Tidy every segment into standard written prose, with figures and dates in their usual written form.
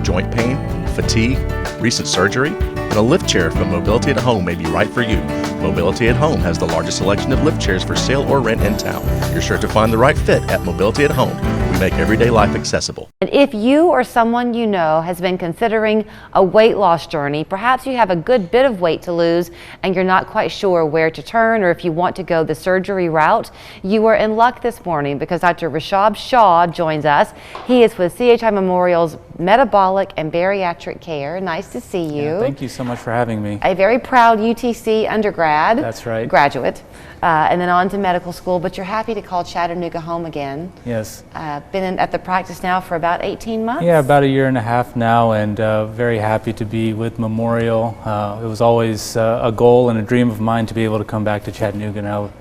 joint pain, fatigue, recent surgery, then a lift chair from Mobility at Home may be right for you. Mobility at Home has the largest selection of lift chairs for sale or rent in town. You're sure to find the right fit at Mobility at Home. We make everyday life accessible. And if you or someone you know has been considering a weight loss journey, perhaps you have a good bit of weight to lose and you're not quite sure where to turn, or if you want to go the surgery route, you are in luck this morning because Dr. Rishab Shah joins us. He is with CHI Memorial's Metabolic and Bariatric Care. Nice to see you. Yeah, thank you so much for having me. A very proud UTC undergrad. That's right. Graduate. And then on to medical school, but you're happy to call Chattanooga home again. Yes. Been at the practice now for about 18 months? Yeah, about a year and a half now, and very happy to be with Memorial. It was always a goal and a dream of mine to be able to come back to Chattanooga now.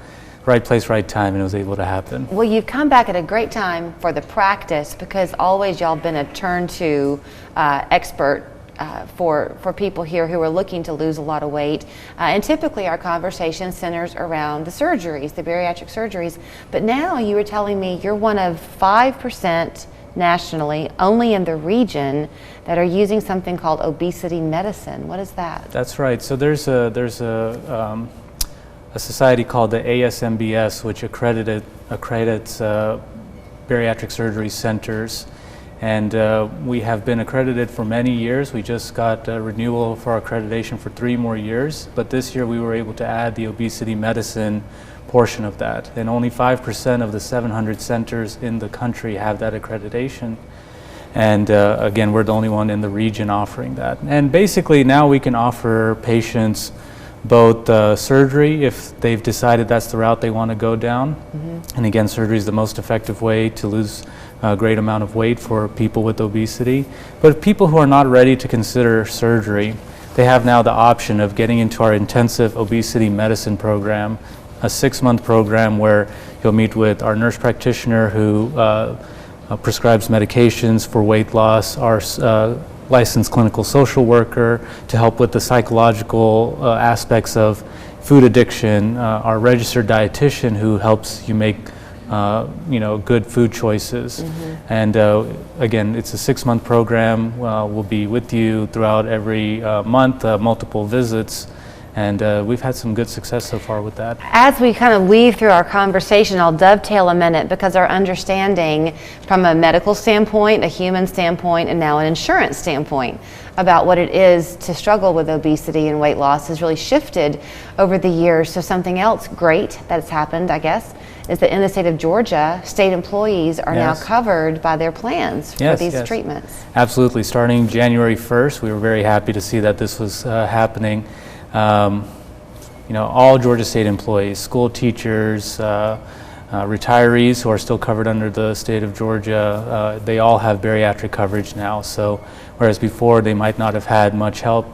Right place, right time, and it was able to happen. Well, you've come back at a great time for the practice because always y'all been a turn-to expert for people here who are looking to lose a lot of weight. And typically our conversation centers around the surgeries, the bariatric surgeries. But now you were telling me you're one of 5% nationally, only in the region, that are using something called obesity medicine. What is that? That's right. So there's a society called the ASMBS, which accredits bariatric surgery centers. And we have been accredited for many years. We just got a renewal for our accreditation for 3 more years. But this year we were able to add the obesity medicine portion of that. And only 5% of the 700 centers in the country have that accreditation. And again, we're the only one in the region offering that. And basically now we can offer patients both surgery if they've decided that's the route they want to go down. And again, surgery is the most effective way to lose a great amount of weight for people with obesity. But people who are not ready to consider surgery, they have now the option of getting into our intensive obesity medicine program, a 6-month program where you'll meet with our nurse practitioner who prescribes medications for weight loss, our licensed clinical social worker to help with the psychological aspects of food addiction, our registered dietitian who helps you make good food choices. And again, it's a 6-month program. We'll be with you throughout every month, multiple visits. And we've had some good success so far with that. As we kind of weave through our conversation, I'll dovetail a minute because our understanding from a medical standpoint, a human standpoint, and now an insurance standpoint about what it is to struggle with obesity and weight loss has really shifted over the years. So something else great that's happened, I guess, is that in the state of Georgia, state employees are now covered by their plans for these treatments. Absolutely. Starting January 1st, we were very happy to see that this was happening. All Georgia State employees, school teachers, retirees who are still covered under the state of Georgia, they all have bariatric coverage now. So whereas before they might not have had much help,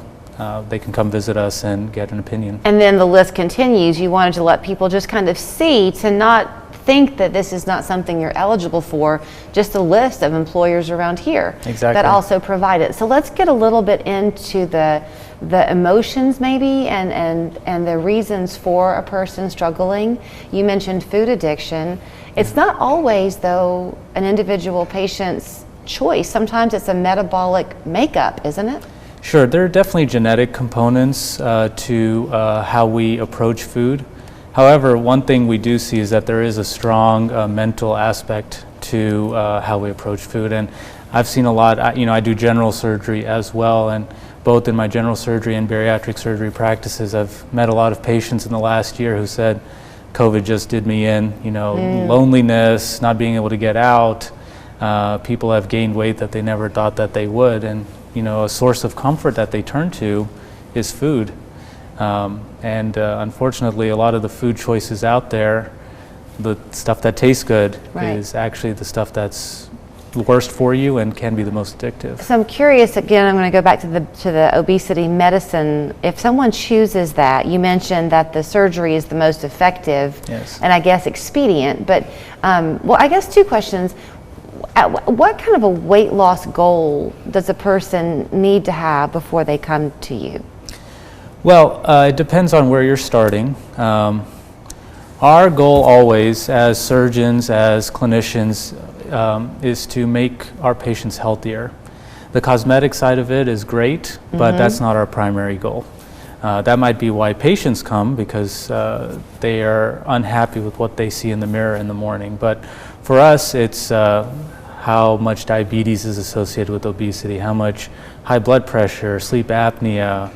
they can come visit us and get an opinion. And then the list continues. You wanted to let people just kind of see, to not think that this is not something you're eligible for, just a list of employers around here that also provide it. So let's get a little bit into the emotions maybe and the reasons for a person struggling. You mentioned food addiction. It's not always, though, an individual patient's choice. Sometimes it's a metabolic makeup, isn't it? Sure, there are definitely genetic components to how we approach food. However, one thing we do see is that there is a strong mental aspect to how we approach food. And I've seen a lot, I do general surgery as well, and both in my general surgery and bariatric surgery practices, I've met a lot of patients in the last year who said, COVID just did me in, loneliness, not being able to get out. People have gained weight that they never thought that they would. And, a source of comfort that they turn to is food. Unfortunately, a lot of the food choices out there, the stuff that tastes good is actually the stuff that's the worst for you and can be the most addictive. So I'm curious, again, I'm going to go back to the obesity medicine. If someone chooses that, you mentioned that the surgery is the most effective and I guess expedient, but I guess 2 questions. What kind of a weight loss goal does a person need to have before they come to you? Well, it depends on where you're starting. Our goal always, as surgeons, as clinicians, is to make our patients healthier. The cosmetic side of it is great, but that's not our primary goal. That might be why patients come, because they are unhappy with what they see in the mirror in the morning. But for us, it's how much diabetes is associated with obesity, how much high blood pressure, sleep apnea,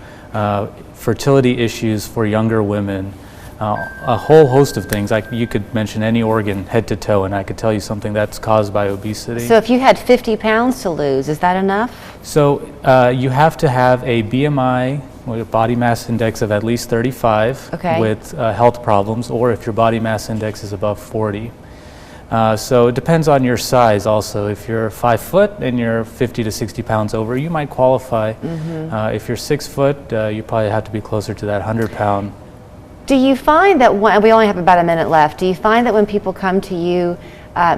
fertility issues for younger women, a whole host of things. Like, you could mention any organ head to toe and I could tell you something that's caused by obesity. So if you had 50 pounds to lose, is that enough? So you have to have a BMI, or a body mass index, of at least 35 with health problems, or if your body mass index is above 40. So it depends on your size also. If you're 5 foot and you're 50 to 60 pounds over, you might qualify. If you're 6 foot, you probably have to be closer to that 100-pound. Do you find that we only have about a minute left, do you find that when people come to you,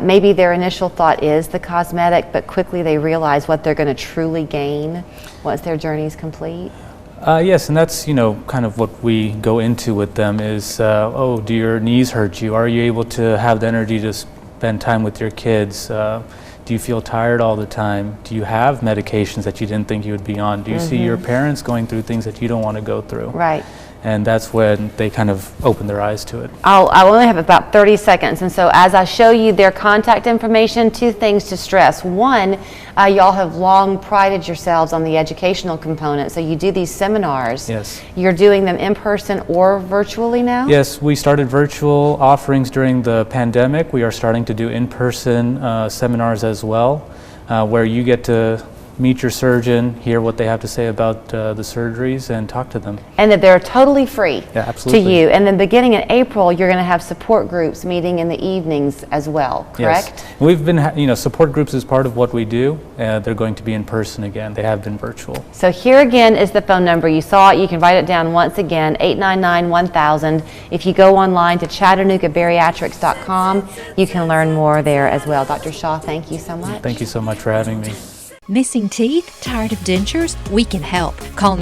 maybe their initial thought is the cosmetic, but quickly they realize what they're going to truly gain once their journey is complete? Yes, and that's, kind of what we go into with them is, oh, do your knees hurt you? Are you able to have the energy to spend time with your kids? Do you feel tired all the time? Do you have medications that you didn't think you would be on? Do you see your parents going through things that you don't want to go through? Right. And that's when they kind of open their eyes to it. I only have about 30 seconds, and so as I show you their contact information, 2 things to stress. One, y'all have long prided yourselves on the educational component, so you do these seminars. Yes. You're doing them in person or virtually now? Yes, we started virtual offerings during the pandemic. We are starting to do in-person seminars as well, where you get to meet your surgeon, hear what they have to say about the surgeries, and talk to them. And that they're totally free to you. And then beginning in April, you're going to have support groups meeting in the evenings as well, correct? Yes. We've been, support groups is part of what we do. They're going to be in person again. They have been virtual. So here again is the phone number. You saw it. You can write it down once again, 899-1000. If you go online to ChattanoogaBariatrics.com, you can learn more there as well. Dr. Shaw, thank you so much. Thank you so much for having me. Missing teeth? Tired of dentures? We can help. Call